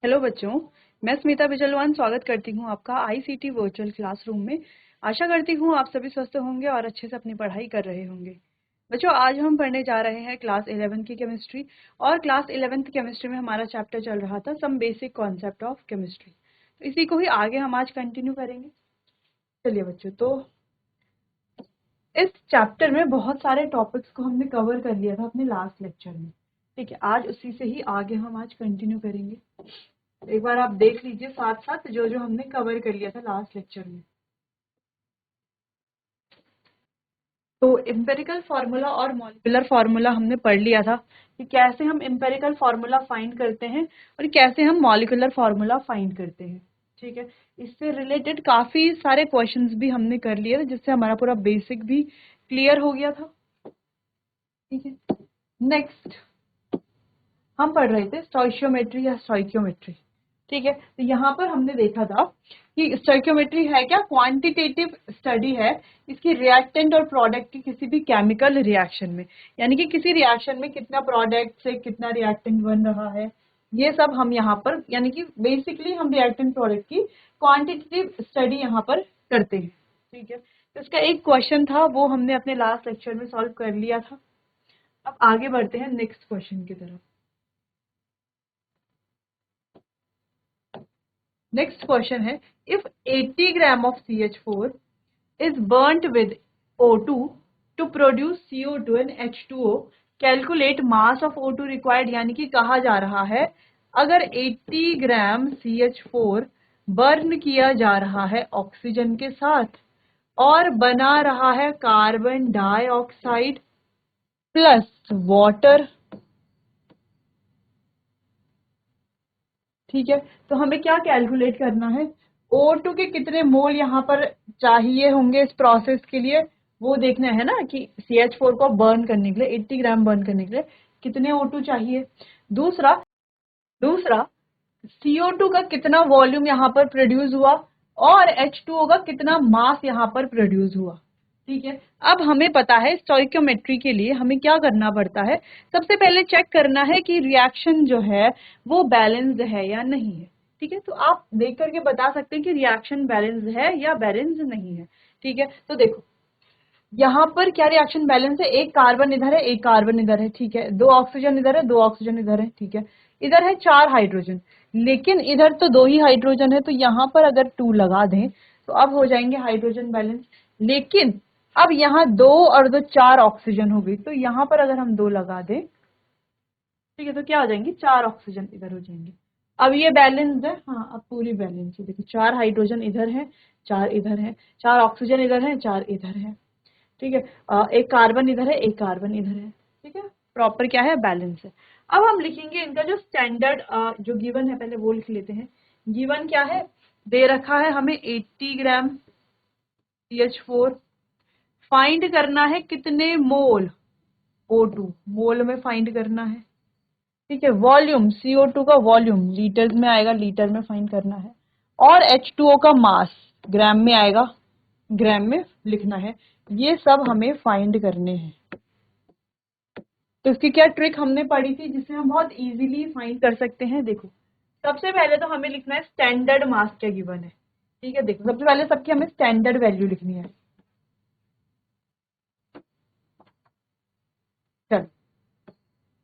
Hello बच्चों, मैं स्मिता बिजलवान स्वागत करती हूँ आपका आईसीटी वर्चुअल क्लासरूम में। आशा करती हूँ आप सभी स्वस्थ होंगे और अच्छे से अपनी पढ़ाई कर रहे होंगे। बच्चों, आज हम पढ़ने जा रहे हैं क्लास 11 की केमिस्ट्री और क्लास 11th केमिस्ट्री में हमारा चैप्टर चल रहा था some basic concept of chemistry. तो इसी को ही आगे हम आज कंटिन्यू करेंगे। चलिए बच्चों, तो इस चैप्टर में बहुत सारे टॉपिक्स को हमने कवर कर लिया था अपने लास्ट लेक्चर में। ठीक है, आज उसी से ही आगे हम आज कंटिन्यू करेंगे। एक बार आप देख लीजिए साथ साथ जो जो हमने कवर कर लिया था लास्ट लेक्चर में। तो एम्पिरिकल फार्मूला और मॉलिक्यूलर फार्मूला हमने पढ़ लिया था कि कैसे हम एम्पिरिकल फार्मूला फाइंड करते हैं और कैसे हम मॉलिक्यूलर फार्मूला फाइंड करते हैं। ठीक है, इससे रिलेटेड काफी सारे क्वेश्चंस भी हमने कर लिए थे जिससे हमारा पूरा बेसिक भी क्लियर हो गया था। ठीक है, नेक्स्ट हम पढ़ रहे थे स्टोइकियोमेट्री या स्टोइकियोमेट्री। ठीक है, तो यहाँ पर हमने देखा था कि स्टोइकियोमेट्री है क्या, क्वांटिटेटिव स्टडी है इसकी रिएक्टेंट और प्रोडक्ट की किसी भी केमिकल रिएक्शन में, यानी कि किसी रिएक्शन में कितना प्रोडक्ट से कितना रिएक्टेंट बन रहा है, ये सब हम यहाँ पर, यानी कि बेसिकली हम रिएक्टेंट प्रोडक्ट की क्वांटिटेटिव स्टडी यहाँ पर करते हैं। ठीक है, तो इसका एक क्वेश्चन था वो हमने अपने लास्ट लेक्चर में सॉल्व कर लिया था। अब आगे बढ़ते हैं नेक्स्ट क्वेश्चन की तरफ। नेक्स्ट क्वेश्चन है, if 80 gram of CH4 is burnt with O2 to produce CO2 and H2O, calculate mass of O2 required। यानी कि कहा जा रहा है अगर 80 ग्राम CH4 बर्न किया जा रहा है ऑक्सीजन के साथ और बना रहा है कार्बन डाइऑक्साइड प्लस वाटर। ठीक है, तो हमें क्या कैलकुलेट करना है, O2 के कितने मोल यहाँ पर चाहिए होंगे इस प्रोसेस के लिए, वो देखना है ना कि CH4 को बर्न करने के लिए 80 ग्राम बर्न करने के लिए कितने O2 चाहिए। दूसरा दूसरा CO2 का कितना वॉल्यूम यहाँ पर प्रोड्यूस हुआ और H2O का कितना मास यहाँ पर प्रोड्यूस हुआ। ठीक है, अब हमें पता है स्टोइकियोमेट्री के लिए हमें क्या करना पड़ता है, सबसे पहले चेक करना है कि रिएक्शन जो है वो बैलेंस्ड है या नहीं है। ठीक है, तो आप देख करके बता सकते हैं कि रिएक्शन बैलेंस्ड है या बैलेंस्ड नहीं है। ठीक है, तो देखो यहाँ पर क्या रिएक्शन बैलेंस है, एक कार्बन इधर है एक कार्बन इधर है। ठीक है, दो ऑक्सीजन इधर है दो ऑक्सीजन इधर है। ठीक है, इधर है 4 हाइड्रोजन, लेकिन इधर तो 2 ही हाइड्रोजन है, तो यहाँ पर अगर 2 लगा दें तो अब हो जाएंगे हाइड्रोजन बैलेंस। लेकिन अब यहाँ 2 और 2 4 ऑक्सीजन हो गई, तो यहाँ पर अगर हम 2 लगा दें, ठीक है, तो क्या हो जाएंगे 4 ऑक्सीजन इधर हो जाएंगे। अब ये बैलेंस है, हाँ अब पूरी बैलेंस है। देखो 4 हाइड्रोजन इधर है 4 इधर है, 4 ऑक्सीजन इधर है 4 इधर है। ठीक है, एक कार्बन इधर है एक कार्बन इधर है। ठीक है, प्रॉपर क्या है, बैलेंस है। अब हम लिखेंगे इनका जो स्टैंडर्ड जो गिवन है पहले वो लिख लेते हैं। गिवन क्या है, दे रखा है हमें 80 ग्राम CH4, फाइंड करना है कितने मोल O2, मोल में फाइंड करना है। ठीक है, वॉल्यूम CO2 का वॉल्यूम लीटर्स में आएगा, लीटर में फाइंड करना है। और H2O का मास ग्राम में आएगा, ग्राम में लिखना है। ये सब हमें फाइंड करने हैं। तो इसकी क्या ट्रिक हमने पढ़ी थी जिससे हम बहुत इजीली फाइंड कर सकते हैं। देखो सबसे पहले तो हमें लिखना है स्टैंडर्ड मास क्या गिवन है। ठीक है, देखो सबसे पहले सबकी हमें स्टैंडर्ड वैल्यू लिखनी है। चल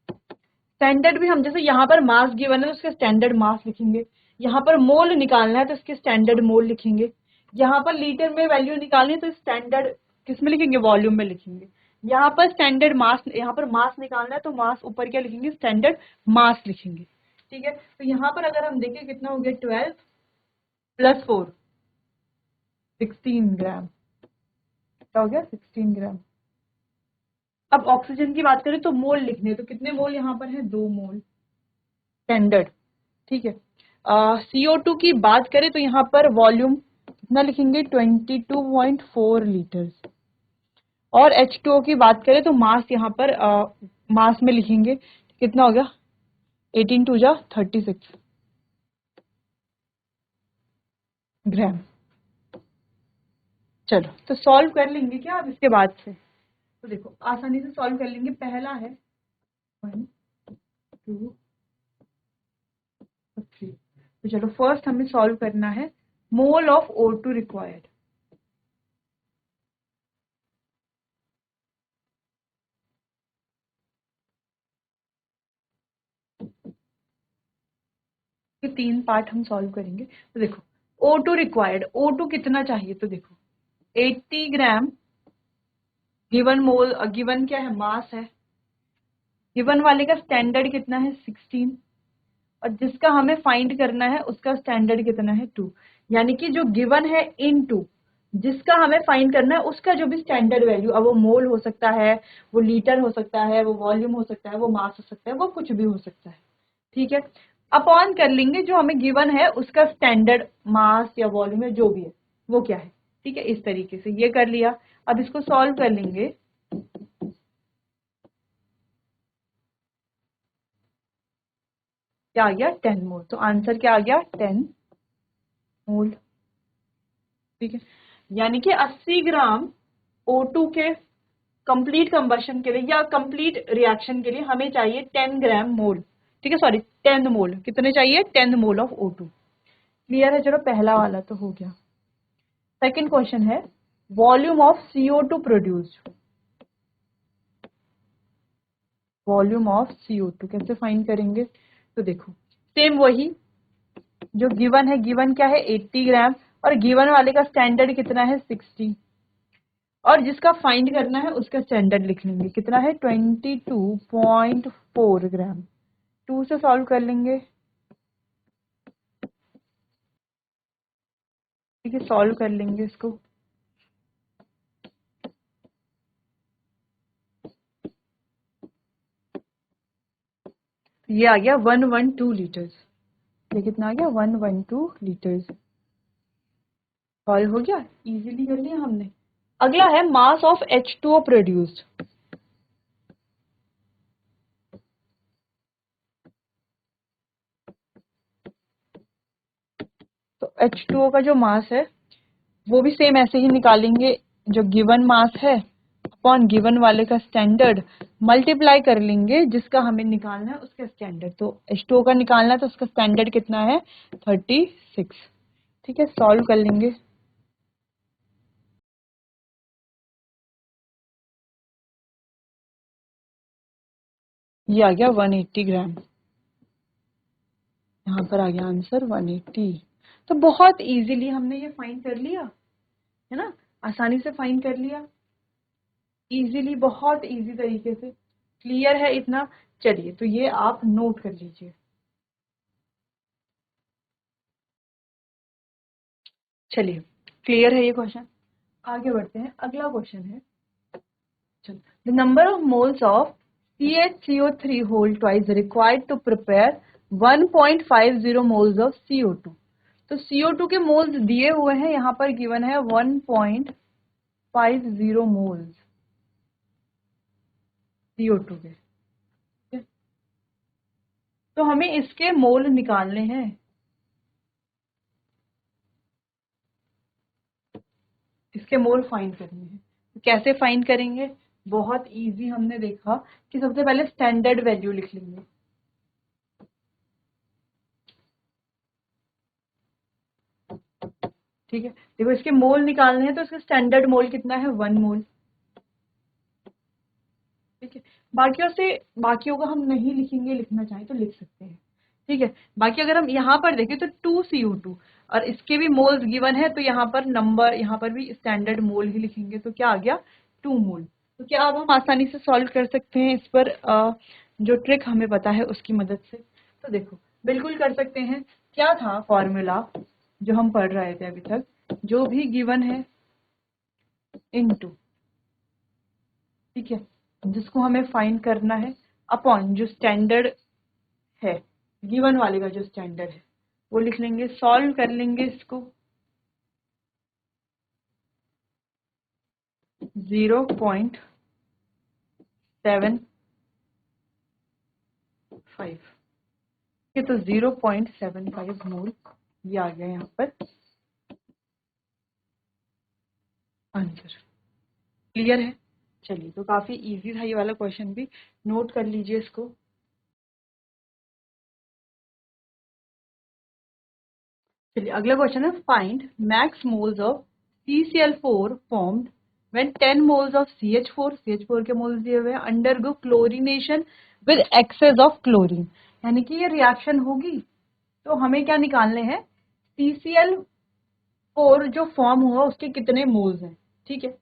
स्टैंडर्ड भी हम, जैसे यहाँ पर मास गिवन है तो उसके स्टैंडर्ड मास लिखेंगे, यहाँ पर मोल निकालना है तो इसके स्टैंडर्ड मोल लिखेंगे, यहाँ पर लीटर में वैल्यू निकालनी है तो स्टैंडर्ड किस में लिखेंगे, वॉल्यूम में लिखेंगे। यहाँ पर स्टैंडर्ड मास, यहाँ पर मास निकालना है तो मास ऊपर क्या लिखेंगे, स्टैंडर्ड मास लिखेंगे। ठीक है, तो यहाँ पर अगर हम देखें कितना हो गया, 12 प्लस 4 16 ग्राम, क्या हो गया 16 ग्राम। अब ऑक्सीजन की बात करें तो मोल लिखने, तो कितने मोल यहाँ पर है, 2 मोल स्टैंडर्ड। ठीक है, CO2 की बात करें तो यहाँ पर वॉल्यूम कितना लिखेंगे, 22.4 लीटर्स। और H2O की बात करें तो मास यहाँ पर मास में लिखेंगे, कितना हो गया 18 टू जा 36 ग्राम। चलो तो सॉल्व कर लेंगे क्या अब इसके बाद से, तो देखो आसानी से सॉल्व कर लेंगे। पहला है 1 2 3, तो चलो फर्स्ट हमें सॉल्व करना है मोल ऑफ O2 रिक्वायर्ड। ये 3 पार्ट हम सॉल्व करेंगे। तो देखो O2 रिक्वायर्ड, O2 कितना चाहिए, तो देखो 80 ग्राम गिवन मोल, गिवन क्या है, मास है। गिवन वाले का स्टैंडर्ड कितना है 16, और जिसका हमें फाइंड करना है उसका स्टैंडर्ड कितना है 2। यानी कि जो गिवन है इन 2, जिसका हमें फाइंड करना है उसका जो भी स्टैंडर्ड वैल्यू, अब वो मोल हो सकता है, वो लीटर हो सकता है, वो वॉल्यूम हो सकता है, वो मास हो सकता है, वो कुछ भी हो सकता है। ठीक है, अपॉन कर लेंगे जो हमें गिवन है उसका स्टैंडर्ड मास या वॉल्यूम है जो भी है वो क्या है। ठीक है, इस तरीके से ये कर लिया। अब इसको सॉल्व कर लेंगे। क्या आ गया 10 मोल, तो आंसर क्या आ गया 10 मोल। ठीक है, यानी कि 80 ग्राम O2 के कंप्लीट कंबशन के लिए या कंप्लीट रिएक्शन के लिए हमें चाहिए 10 ग्राम मोल। ठीक है, सॉरी 10 मोल, कितने चाहिए 10 मोल ऑफ O2। क्लियर है, चलो पहला वाला तो हो गया। सेकंड क्वेश्चन है volume of CO2 produced. Volume of CO2 कैसे फाइंड करेंगे, तो देखो सेम वही जो गिवन है, गिवन क्या है 80 ग्राम, और गिवन वाले का स्टैंडर्ड कितना है 60, और जिसका फाइंड करना है उसका स्टैंडर्ड लिख लेंगे, कितना है 22.4 ग्राम। 2 से सॉल्व कर लेंगे। ठीक है, सॉल्व कर लेंगे इसको। ये आ गया 112 लीटर्स। ये कितना आ गया 112 लीटर्स। सॉल्व हो गया, इजीली कर लिया हमने। अगला है मास ऑफ H2O प्रोड्यूस्ड। तो H2O का जो मास है वो भी सेम ऐसे ही निकालेंगे, जो गिवन मास है अपॉन गिवन वाले का स्टैंडर्ड मल्टीप्लाई कर लेंगे, जिसका हमें निकालना है उसका स्टैंडर्ड। तो H2O का निकालना है तो उसका स्टैंडर्ड कितना है 36। ठीक है, सॉल्व कर लेंगे। ये आ गया 180 ग्राम। यहाँ पर आ गया आंसर 180। तो बहुत इजीली हमने ये फाइंड कर लिया, है ना, आसानी से फाइंड कर लिया, इजीली, बहुत इजी तरीके से। क्लियर है इतना, चलिए तो ये आप नोट कर लीजिए। चलिए क्लियर है ये क्वेश्चन, आगे बढ़ते हैं। अगला क्वेश्चन है, चलो, the number of moles of CHCO3 whole twice required to prepare 1.50 moles of CO2। तो CO2 के मोल्स दिए हुए हैं, यहाँ पर गिवन है 1.50 मोल्स CO2 के। ठीक है? तो हमें इसके मोल निकालने हैं। इसके मोल फाइंड करने हैं। तो कैसे फाइंड करेंगे, बहुत इजी, हमने देखा कि सबसे पहले स्टैंडर्ड वैल्यू लिख लेंगे। ठीक है, देखो इसके मोल निकालने हैं तो इसका स्टैंडर्ड मोल कितना है 1 मोल। ठीक है, बाकियों का हम नहीं लिखेंगे, लिखना चाहें तो लिख सकते हैं। ठीक है, बाकी अगर हम यहाँ पर देखें तो 2CO2 और इसके भी मोल्स गिवन है, तो यहाँ पर नंबर, यहाँ पर भी स्टैंडर्ड मोल ही लिखेंगे, तो क्या आ गया 2 मोल। तो क्या अब हम आसानी से सॉल्व कर सकते हैं इस पर, जो ट्रिक हमें पता है उसकी मदद से। तो देखो बिल्कुल कर सकते हैं। क्या था फॉर्मूला जो हम पढ़ रहे थे अभी तक, जो भी गिवन है इनटू, ठीक है, जिसको हमें फाइंड करना है, अपॉन जो स्टैंडर्ड है, गिवन वाले का जो स्टैंडर्ड है वो लिख लेंगे, सॉल्व कर लेंगे इसको। 0.75, ये तो 0.75 मोल ये आ गया यहाँ पर आंसर। क्लियर है, चलिए तो काफी इजी था ये वाला क्वेश्चन भी, नोट कर लीजिए इसको। चलिए अगला क्वेश्चन है, find max moles of CCl4 formed when 10 moles of CH4 के मोल्स दिए हुए हैं undergo chlorination with excess of chlorine. यानी कि ये रिएक्शन होगी तो हमें क्या निकालने हैं, CCl4 जो फॉर्म हुआ उसके कितने मोल्स हैं। ठीक है,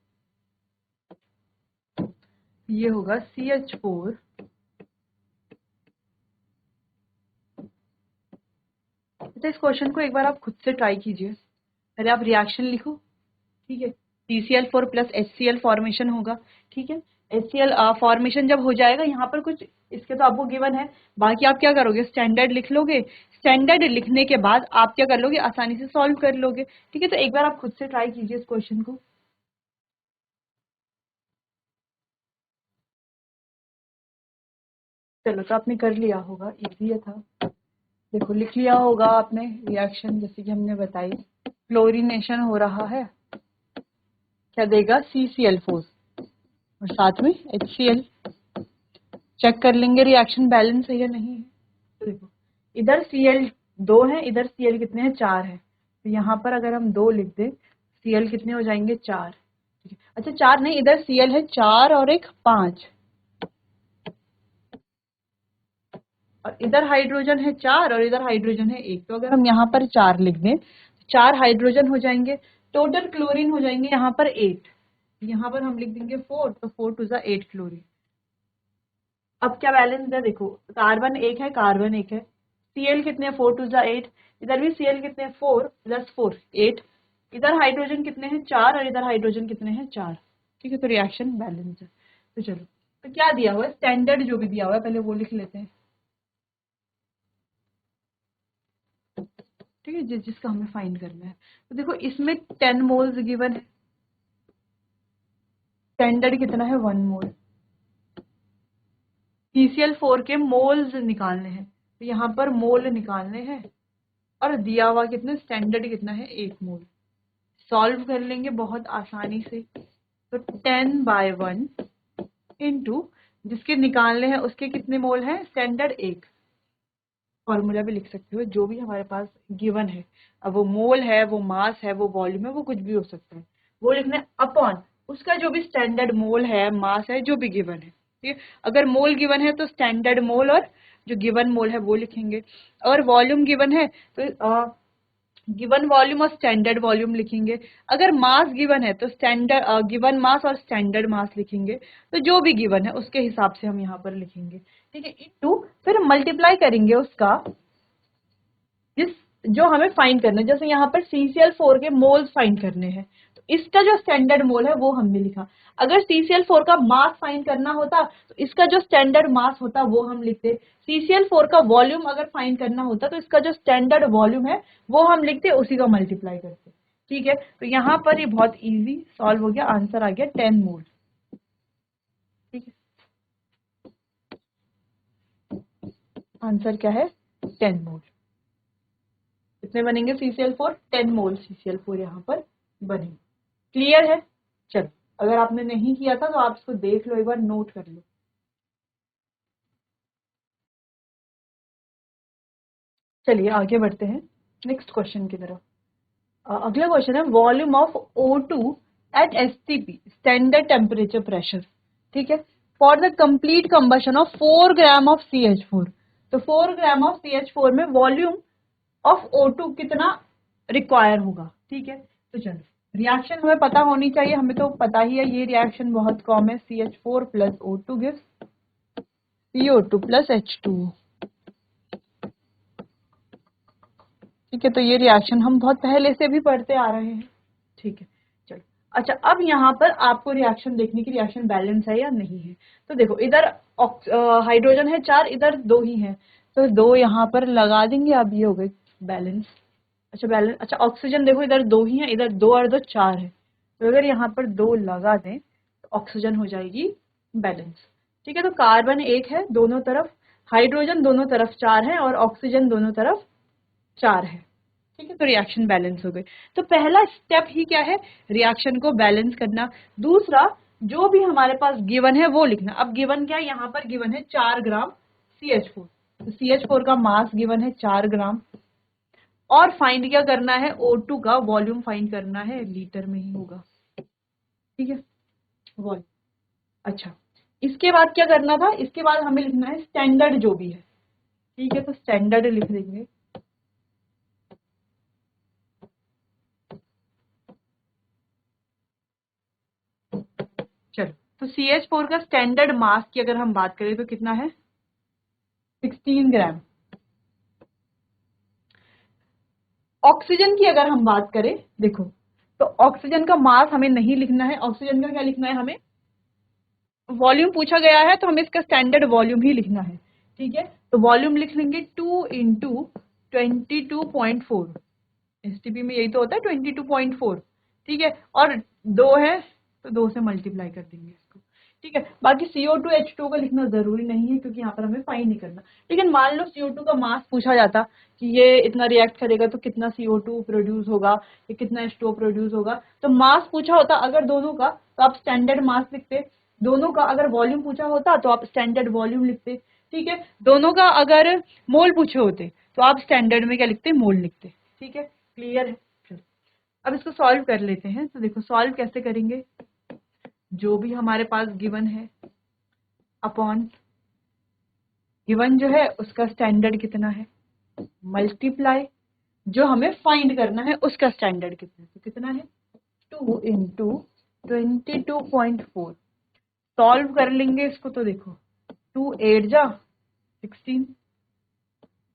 ये होगा CH4 तो इस क्वेश्चन को एक बार आप खुद से ट्राई कीजिए। पहले आप रिएक्शन लिखो, ठीक है। CCl4 प्लस HCl फॉर्मेशन होगा, ठीक है। HCl फॉर्मेशन जब हो जाएगा, यहाँ पर कुछ इसके तो आपको गिवन है, बाकी आप क्या करोगे, स्टैंडर्ड लिख लोगे। स्टैंडर्ड लिखने के बाद आप क्या कर लोगे, आसानी से सॉल्व कर लोगे। ठीक है, तो एक बार आप खुद से ट्राई कीजिए इस क्वेश्चन को। चलो, तो आपने कर लिया होगा, इजी था। देखो लिख लिया होगा आपने रिएक्शन, जैसे कि हमने बताई, क्लोरीनेशन हो रहा है, क्या देगा CCl4 और साथ में HCl। चेक कर लेंगे रिएक्शन बैलेंस है या नहीं है। तो देखो इधर Cl 2 है, इधर Cl कितने हैं, 4 है। तो यहाँ पर अगर हम 2 लिख दें, Cl कितने हो जाएंगे, 4। ठीक है, अच्छा 4 नहीं, इधर Cl है 4 और एक 5, और इधर हाइड्रोजन है 4 और इधर हाइड्रोजन है 1। तो अगर हम यहाँ पर 4 लिख दें, 4 हाइड्रोजन हो जाएंगे, टोटल क्लोरीन हो जाएंगे यहाँ पर 8। यहाँ पर हम लिख देंगे 4, तो 4 टू 8 क्लोरीन। अब क्या बैलेंस है, देखो कार्बन 1 है, कार्बन 1 है, Cl कितने, 4 टू 8। इधर भी Cl कितने, 4 प्लस 4 8। इधर हाइड्रोजन कितने हैं, 4, और इधर हाइड्रोजन कितने हैं, 4। ठीक है, तो रिएक्शन बैलेंस है। तो चलो, तो क्या दिया हुआ है, स्टैंडर्ड जो भी दिया हुआ है पहले वो लिख लेते हैं। ठीक है, जिसका हमें फाइंड करना है। तो देखो इसमें 10 मोल्स गिवन है, स्टैंडर्ड कितना है, 1 मोल। CCl4 के मोल्स निकालने हैं, तो यहाँ पर मोल निकालने हैं, और दिया हुआ कितने, स्टैंडर्ड कितना है, 1 मोल। सॉल्व कर लेंगे बहुत आसानी से। तो 10/1 इंटू जिसके निकालने हैं उसके कितने मोल हैं, स्टैंडर्ड 1। फॉर्मूला भी लिख सकते हो, जो भी हमारे पास गिवन है। अब वो मोल है, वो मास है, वो वॉल्यूम है, वो कुछ भी हो सकता है। वो लिखना है अपॉन उसका जो भी स्टैंडर्ड मोल है, मास है, जो भी गिवन है। ठीक है, अगर मोल गिवन है तो स्टैंडर्ड मोल और जो गिवन मोल है वो लिखेंगे। और वॉल्यूम गिवन है तो गिवन वॉल्यूम और स्टैंडर्ड वॉल्यूम लिखेंगे। अगर मास गिवन है तो स्टैंडर्ड गिवन मास और स्टैंडर्ड मास लिखेंगे। तो जो भी गिवन है उसके हिसाब से हम यहाँ पर लिखेंगे। ठीक है, इनटू फिर मल्टीप्लाई करेंगे उसका जिस जो हमें फाइंड करना है। जैसे यहाँ पर CCl4 के मोल्स फाइंड करने हैं, तो इसका जो स्टैंडर्ड मोल है वो हमने लिखा। अगर CCl4 का मास फाइंड करना होता तो इसका जो स्टैंडर्ड मास होता वो हम लिखते। CCl4 का वॉल्यूम अगर फाइंड करना होता तो इसका जो स्टैंडर्ड वॉल्यूम है वो हम लिखते, उसी का मल्टीप्लाई करते। ठीक है, तो यहाँ पर ये बहुत इजी सॉल्व हो गया, आंसर आ गया 10 मोल। ठीक है, आंसर क्या है, 10 मोल। कितने बनेंगे CCl4, 10 मोल CCl4 यहाँ पर बनेंगे। क्लियर है। चलो, अगर आपने नहीं किया था तो आप इसको देख लो, एक बार नोट कर लो। चलिए आगे बढ़ते हैं नेक्स्ट क्वेश्चन की तरफ। अगला क्वेश्चन है, volume of O2 at STP standard temperature pressure. ठीक है, for the complete combustion of 4 gram of CH4। तो 4 ग्राम ऑफ CH4 में वॉल्यूम ऑफ O2 कितना रिक्वायर होगा। ठीक है, तो चलो रिएक्शन हमें पता होनी चाहिए, हमें तो पता ही है ये रिएक्शन बहुत कॉमन है, CH4 plus O2 gives CO2 plus H2O। ठीक है, तो ये रिएक्शन हम बहुत पहले से भी पढ़ते आ रहे हैं। ठीक है, चलो अच्छा, अब यहाँ पर आपको रिएक्शन देखने की, रिएक्शन बैलेंस है या नहीं है। तो देखो इधर हाइड्रोजन है 4, इधर 2 ही है, तो 2 यहाँ पर लगा देंगे। अब ये हो गई बैलेंस। अच्छा बैलेंस, अच्छा ऑक्सीजन देखो इधर 2 ही है, इधर 2 और 2 4 है। तो अगर यहाँ पर 2 लगा दें तो ऑक्सीजन हो जाएगी बैलेंस। ठीक है, तो कार्बन 1 है दोनों तरफ, हाइड्रोजन दोनों तरफ 4 है, और ऑक्सीजन दोनों तरफ 4 है। ठीक है, तो रिएक्शन बैलेंस हो गई। तो पहला स्टेप ही क्या है, रिएक्शन को बैलेंस करना। दूसरा, जो भी हमारे पास गिवन है वो लिखना। अब गिवन क्या है, यहाँ पर गिवन है 4 ग्राम CH4। तो CH4 का मास गिवन है 4 ग्राम, और फाइंड क्या करना है, O2 का वॉल्यूम फाइंड करना है, लीटर में ही होगा, ठीक है, वॉल्यूम। अच्छा, इसके बाद क्या करना था, इसके बाद हमें लिखना है स्टैंडर्ड जो भी है, ठीक है, तो स्टैंडर्ड लिख देंगे। चलो, तो CH4 का स्टैंडर्ड मास की अगर हम बात करें तो कितना है, 16 ग्राम। ऑक्सीजन की अगर हम बात करें, देखो, तो ऑक्सीजन का मास हमें नहीं लिखना है, ऑक्सीजन का क्या लिखना है, हमें वॉल्यूम पूछा गया है तो हमें इसका स्टैंडर्ड वॉल्यूम ही लिखना है, ठीक है, तो वॉल्यूम लिख लेंगे 2 इंटू 22.4, STP में यही तो होता है 22.4, ठीक है, और 2 है तो 2 से मल्टीप्लाई कर देंगे इसको, ठीक है। बाकी CO2 H2 का लिखना जरूरी नहीं है क्योंकि यहाँ पर हमें फाइंड नहीं करना, लेकिन मान लो CO2 का मास पूछा जाता कि ये इतना रिएक्ट करेगा तो कितना CO2 प्रोड्यूस होगा, या कितना H2O प्रोड्यूस होगा, तो मास पूछा होता अगर दोनों का तो आप स्टैंडर्ड मास लिखते, दोनों का अगर वॉल्यूम पूछा होता तो आप स्टैंडर्ड वॉल्यूम लिखते, ठीक है, दोनों का अगर मोल पूछे होते तो आप स्टैंडर्ड में क्या लिखते, मोल लिखते, ठीक है, क्लियर है। चलो, अब इसको सॉल्व कर लेते हैं, तो देखो सॉल्व कैसे करेंगे, जो भी हमारे पास गिवन है अपॉन गिवन जो है उसका स्टैंडर्ड कितना है, मल्टीप्लाई जो हमें फाइंड करना है उसका स्टैंडर्ड कितना है, तो कितना है 2 इंटू 22.4, सॉल्व कर लेंगे इसको, तो देखो 2 8 जा 16,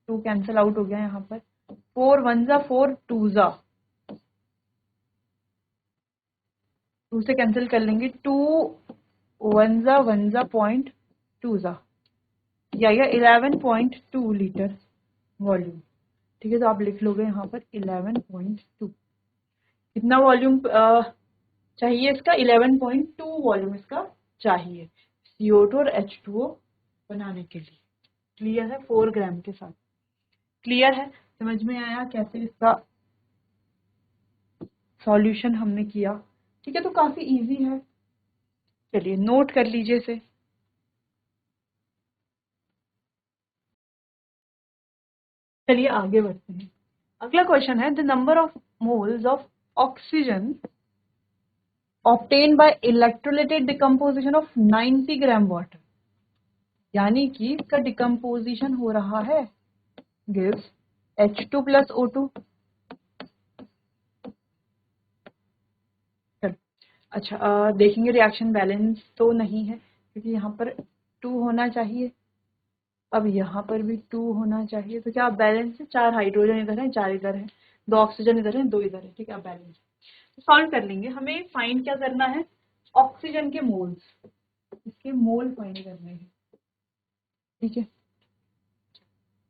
2 कैंसिल आउट हो गया यहाँ पर, 4 1 जा 4, 2 जा 2 से कैंसिल कर लेंगे, 2 1 जा 0.2 जा, या 11.2 लीटर वॉल्यूम, ठीक है, तो आप लिख लोगे यहाँ पर 11.2, कितना वॉल्यूम चाहिए इसका, 11.2 वॉल्यूम इसका चाहिए CO2 और H2O बनाने के लिए, क्लियर है, 4 ग्राम के साथ, क्लियर है, समझ में आया कैसे इसका सॉल्यूशन हमने किया, ठीक है, तो काफी इजी है, चलिए नोट कर लीजिए इसे। चलिए आगे बढ़ते हैं, अगला क्वेश्चन है the number of moles of oxygen obtained by electrolytic decomposition of 90 gram water, यानी कि इसका डिकम्पोजिशन हो रहा है, गिव्स H2 प्लस O2, अच्छा देखेंगे रिएक्शन बैलेंस तो नहीं है क्योंकि यहाँ पर 2 होना चाहिए, अब यहाँ पर भी 2 होना चाहिए, तो क्या आप बैलेंस है, 4 हाइड्रोजन इधर है, 4 इधर है, 2 ऑक्सीजन इधर है, 2 इधर है, ठीक है, आप बैलेंस सॉल्व कर लेंगे। हमें फाइंड क्या करना है, ऑक्सीजन के मोल्स, इसके मोल फाइंड करने हैं, ठीक है,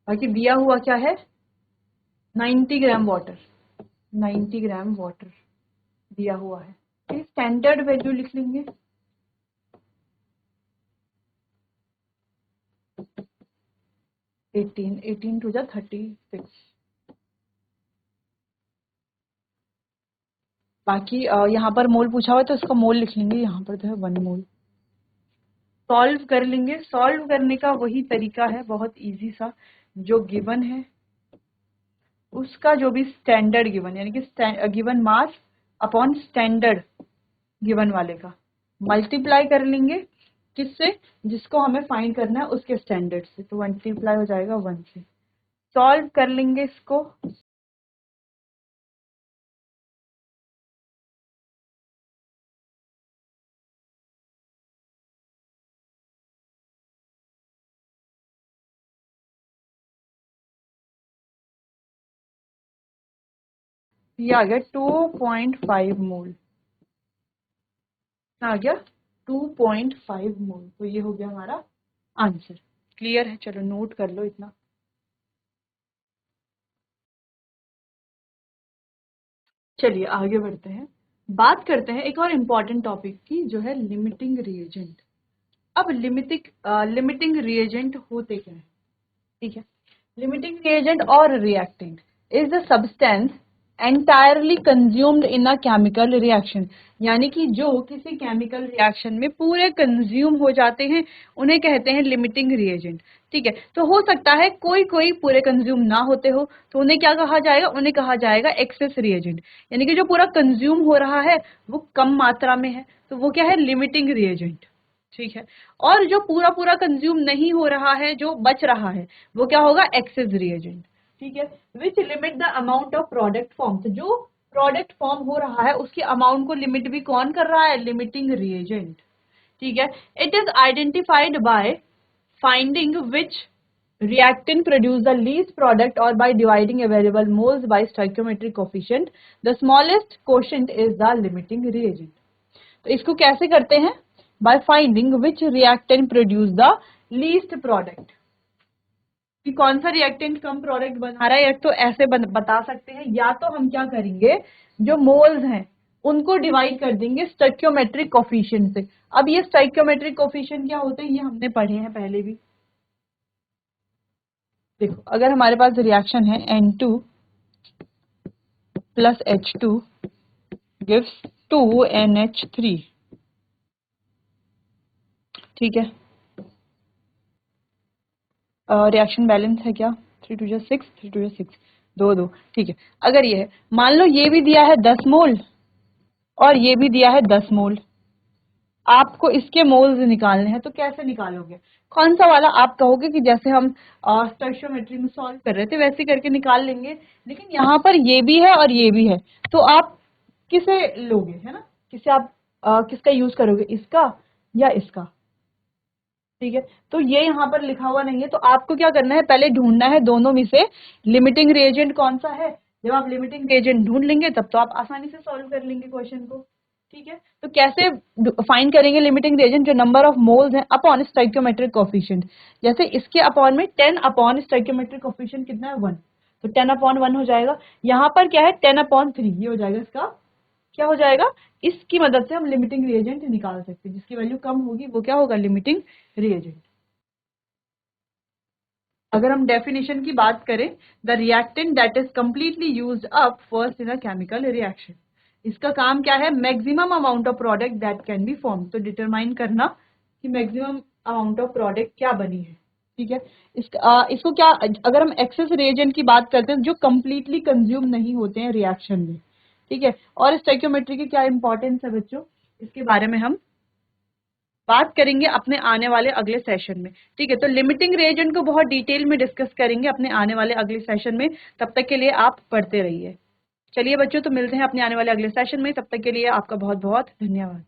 बाकी दिया हुआ क्या है 90 ग्राम वाटर, 90 ग्राम वाटर दिया हुआ है, ठीक, स्टैंडर्ड वैल्यू लिख लेंगे, एटीन टू जा 36, बाकी यहाँ पर मोल पूछा हुआ है तो इसका मोल लिख लेंगे, यहाँ पर तो है 1 मोल, सॉल्व कर लेंगे, सॉल्व करने का वही तरीका है बहुत इजी सा, जो गिवन है उसका जो भी स्टैंडर्ड गिवन यानी कि given mass upon standard given वाले का मल्टीप्लाई कर लेंगे, किससे, जिसको हमें फाइंड करना है उसके स्टैंडर्ड से, तो मल्टीप्लाई हो जाएगा 1 से, सॉल्व कर लेंगे इसको, ये आ गया 2.5 मोल, आ गया 2.5 मोल, तो ये हो गया हमारा आंसर, क्लियर है, चलो नोट कर लो इतना। चलिए आगे बढ़ते हैं, बात करते हैं एक और इम्पॉर्टेंट टॉपिक की, जो है लिमिटिंग रिएजेंट। अब लिमिटिंग रिएजेंट होते क्या है, ठीक है, लिमिटिंग रिएजेंट और reactant is the substance entirely consumed in a chemical reaction, यानी कि जो किसी केमिकल रिएक्शन में पूरे कंज्यूम हो जाते हैं उन्हें कहते हैं लिमिटिंग रिएजेंट, ठीक है। तो हो सकता है कोई कोई पूरे कंज्यूम ना होते हो, तो उन्हें क्या कहा जाएगा, उन्हें कहा जाएगा एक्सेस रिएजेंट, यानी कि जो पूरा कंज्यूम हो रहा है वो कम मात्रा में है, तो वो क्या है, लिमिटिंग रिएजेंट। ठीक है। और जो पूरा पूरा कंज्यूम नहीं हो रहा है, जो बच रहा है, वो क्या होगा, एक्सेस रिएजेंट। ठीक है। Which limit the amount of product form, तो जो प्रोडक्ट फॉर्म हो रहा है उसके अमाउंट को लिमिट भी कौन कर रहा है, लिमिटिंग रिएजेंट। ठीक है। It is identified by finding which reactant produce the least product or by dividing available moles by stoichiometric coefficient. The smallest quotient is the limiting reagent. तो इसको कैसे करते हैं, by finding which reactant produce the least product, कि कौन सा reactant कम product बना रहा है, या तो ऐसे बता सकते हैं, या तो हम क्या करेंगे, जो मोल्स हैं उनको डिवाइड कर देंगे स्टोइकियोमेट्रिक कोफिशिएंट से। अब ये स्टोइकियोमेट्रिक कोफिशिएंट क्या होते हैं, ये हमने पढ़े हैं पहले भी। देखो, अगर हमारे पास रिएक्शन है N2 plus H2 gives 2NH3, ठीक है। रिएक्शन बैलेंस है क्या, 3 2 6, 3 2 6, 2 2, ठीक है। अगर ये है, मान लो ये भी दिया है 10 मोल और ये भी दिया है 10 मोल, आपको इसके मोल्स निकालने हैं, तो कैसे निकालोगे, कौन सा वाला, आप कहोगे कि जैसे हम स्टोइकियोमेट्री में सॉल्व कर रहे थे वैसे करके निकाल लेंगे, लेकिन यहाँ पर ये भी है और ये भी है, तो आप किसे लोगे, है ना, किसे आप किसका यूज करोगे, इसका या इसका। ठीक है। तो ये यहाँ पर लिखा हुआ नहीं है, तो आपको क्या करना है, पहले ढूंढना है दोनों में से लिमिटिंग रिएजेंट कौन सा है। जब आप लिमिटिंग रिएजेंट ढूंढ लेंगे तब तो आप आसानी से सॉल्व कर लेंगे क्वेश्चन को। ठीक है। तो कैसे फाइंड करेंगे लिमिटिंग रिएजेंट, जो नंबर ऑफ मोल्स हैं अपॉन स्टोइकियोमेट्रिक कोफिशिएंट, जैसे इसके अपॉन में 10 अपॉन स्टोइकियोमेट्रिक कोफिशिएंट कितना है, 1, तो 10 अपॉन 1 हो जाएगा। यहाँ पर क्या है, 10 अपॉन 3, ये हो जाएगा, इसका क्या हो जाएगा, इसकी मदद से हम लिमिटिंग रिएजेंट निकाल सकते हैं, जिसकी वैल्यू कम होगी वो क्या होगा, लिमिटिंग रिएजेंट। अगर हम डेफिनेशन की बात करें, the reactant that is completely used up first in a chemical reaction, इसका काम क्या है, maximum amount of product that can be form, तो डिटरमाइन करना कि मैक्सिमम अमाउंट ऑफ प्रोडक्ट क्या बनी है। ठीक है। इसको क्या, अगर हम एक्सेस रिएजेंट की बात करते हैं जो कंप्लीटली कंज्यूम नहीं होते हैं रिएक्शन में। ठीक है। और स्टोइकियोमेट्री की क्या इंपॉर्टेंस है बच्चों, इसके बारे में हम बात करेंगे अपने आने वाले अगले सेशन में। ठीक है। तो लिमिटिंग रिएजेंट को बहुत डिटेल में डिस्कस करेंगे अपने आने वाले अगले सेशन में, तब तक के लिए आप पढ़ते रहिए। चलिए बच्चों, तो मिलते हैं अपने आने वाले अगले सेशन में, तब तक के लिए आपका बहुत बहुत धन्यवाद।